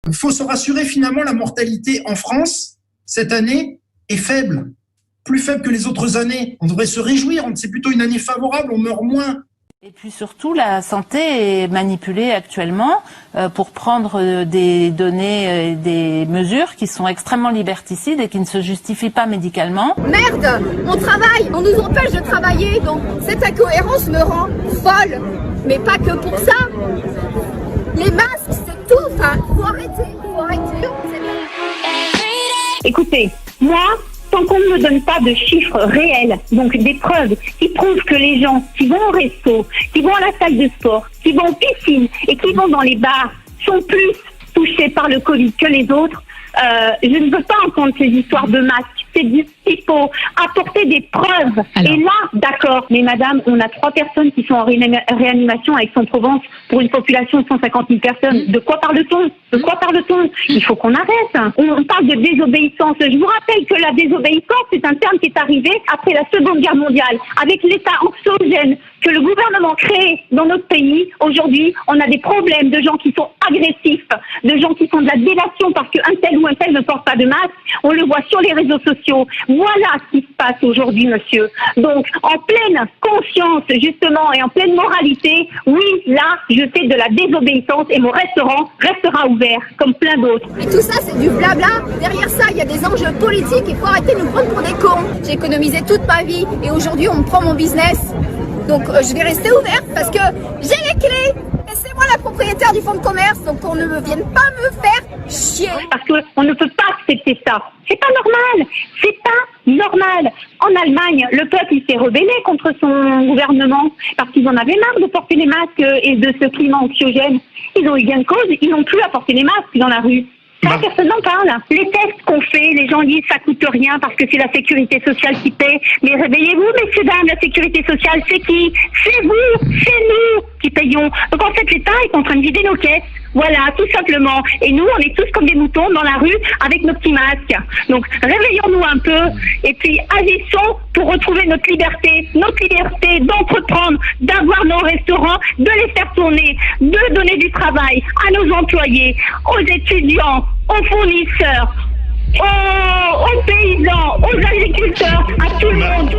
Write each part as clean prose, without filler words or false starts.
Il faut se rassurer, finalement, la mortalité en France, cette année, est faible. Plus faible que les autres années. On devrait se réjouir, c'est plutôt une année favorable, on meurt moins. Et puis surtout, la santé est manipulée actuellement pour prendre des données, des mesures qui sont extrêmement liberticides et qui ne se justifient pas médicalement. Merde, on travaille, on nous empêche de travailler, donc cette incohérence me rend folle. Mais pas que pour ça. Les masques, c'est tout. Enfin, faut arrêter. Écoutez, moi, tant qu'on ne me donne pas de chiffres réels, donc des preuves qui prouvent que les gens qui vont au resto, qui vont à la salle de sport, qui vont en piscine et qui vont dans les bars sont plus touchés par le Covid que les autres, je ne veux pas entendre ces histoires de masques. Il faut apporter des preuves. Alors. Et là, d'accord. Mais madame, on a 3 personnes qui sont en réanimation à Aix-en-Provence pour une population de 150 000 personnes. De quoi parle-t-on? Il faut qu'on arrête. On parle de désobéissance. Je vous rappelle que la désobéissance, c'est un terme qui est arrivé après la Seconde Guerre mondiale. Avec l'état anxiogène que le gouvernement crée dans notre pays, aujourd'hui, on a des problèmes de gens qui sont agressifs, de gens qui font de la délation parce qu'un tel ou un tel ne porte pas de masque. On le voit sur les réseaux sociaux. Voilà ce qui se passe aujourd'hui, monsieur. Donc, en pleine conscience, justement, et en pleine moralité, oui, là, je fais de la désobéissance et mon restaurant restera ouvert, comme plein d'autres. Et tout ça, c'est du blabla. Derrière ça, il y a des enjeux politiques. Il faut arrêter de nous prendre pour des cons. J'ai économisé toute ma vie et aujourd'hui, on me prend mon business. Donc, je vais rester ouverte parce que j'ai les clés. Et c'est moi la propriétaire du fonds de commerce, donc on ne vienne pas me faire chier. Parce qu'on ne peut pas accepter ça. C'est pas normal. En Allemagne, le peuple il s'est rebellé contre son gouvernement parce qu'ils en avaient marre de porter les masques et de ce climat anxiogène. Ils ont eu gain de cause, ils n'ont plus à porter les masques dans la rue. Ça, personne n'en parle. Les tests qu'on fait, les gens disent ça coûte rien parce que c'est la sécurité sociale qui paie. Mais réveillez-vous, messieurs, dames, la sécurité sociale, c'est qui? C'est vous, c'est nous qui payons. Donc en fait, l'État est en train de vider nos caisses. Voilà, tout simplement. Et nous, on est tous comme des moutons dans la rue avec nos petits masques. Donc réveillons-nous un peu et puis agissons pour retrouver notre liberté d'entreprendre, d'avoir nos restaurants, de les faire tourner, de donner du travail à nos employés, aux étudiants, aux fournisseurs, aux paysans, aux agriculteurs, à tout le monde.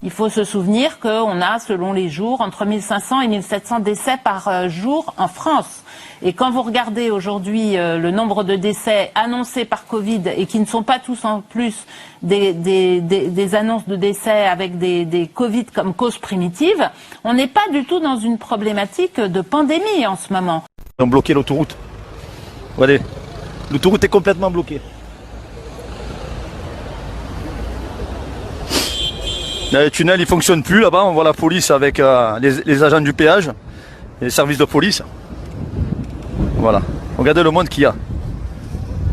Il faut se souvenir qu'on a, selon les jours, entre 1500 et 1700 décès par jour en France. Et quand vous regardez aujourd'hui le nombre de décès annoncés par Covid et qui ne sont pas tous en plus des annonces de décès avec des Covid comme cause primitive, on n'est pas du tout dans une problématique de pandémie en ce moment. Ils ont bloqué l'autoroute. Regardez, l'autoroute est complètement bloquée. Le tunnel il fonctionne plus là-bas, on voit la police avec les agents du péage, les services de police. Voilà, regardez le monde qu'il y a.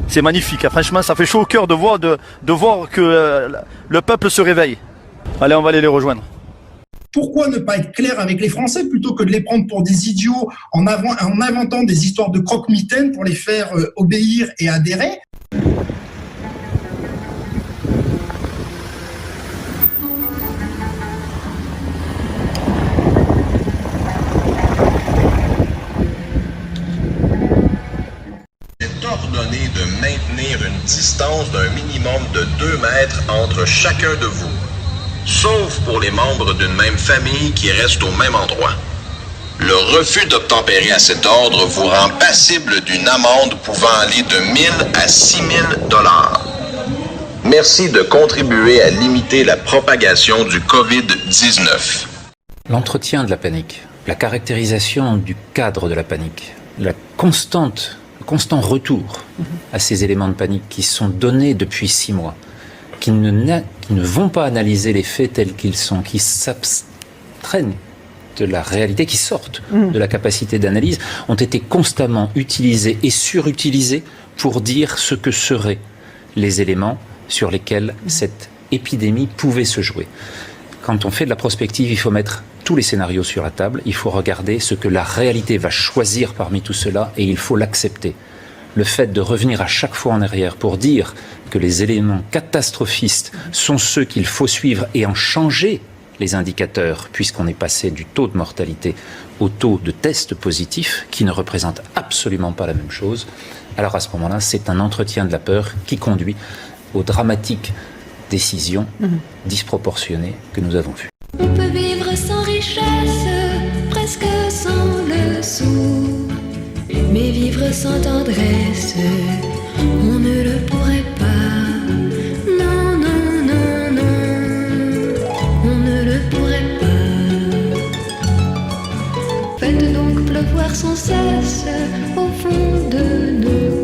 C'est magnifique, franchement ça fait chaud au cœur de voir que le peuple se réveille. Allez, on va aller les rejoindre. Pourquoi ne pas être clair avec les Français plutôt que de les prendre pour des idiots en inventant des histoires de croque-mitaines pour les faire obéir et adhérer? Ordonné de maintenir une distance d'un minimum de 2 mètres entre chacun de vous, sauf pour les membres d'une même famille qui restent au même endroit. Le refus d'obtempérer à cet ordre vous rend passible d'une amende pouvant aller de 1 000 à 6 000 $. Merci de contribuer à limiter la propagation du COVID-19. L'entretien de la panique, la caractérisation du cadre de la panique, le constant retour à ces éléments de panique qui sont donnés depuis 6 mois, qui ne vont pas analyser les faits tels qu'ils sont, qui s'abstraînent de la réalité, qui sortent de la capacité d'analyse, ont été constamment utilisés et surutilisés pour dire ce que seraient les éléments sur lesquels cette épidémie pouvait se jouer. Quand on fait de la prospective, il faut mettre tous les scénarios sur la table, il faut regarder ce que la réalité va choisir parmi tout cela et il faut l'accepter. Le fait de revenir à chaque fois en arrière pour dire que les éléments catastrophistes sont ceux qu'il faut suivre et en changer les indicateurs, puisqu'on est passé du taux de mortalité au taux de tests positifs, qui ne représentent absolument pas la même chose, alors à ce moment-là, c'est un entretien de la peur qui conduit aux dramatiques décisions disproportionnées que nous avons vues. On peut vivre sans richesse, presque sans le sou, mais vivre sans tendresse, on ne le pourrait pas. Non, non, non, non, on ne le pourrait pas. Faites donc pleuvoir sans cesse au fond de nos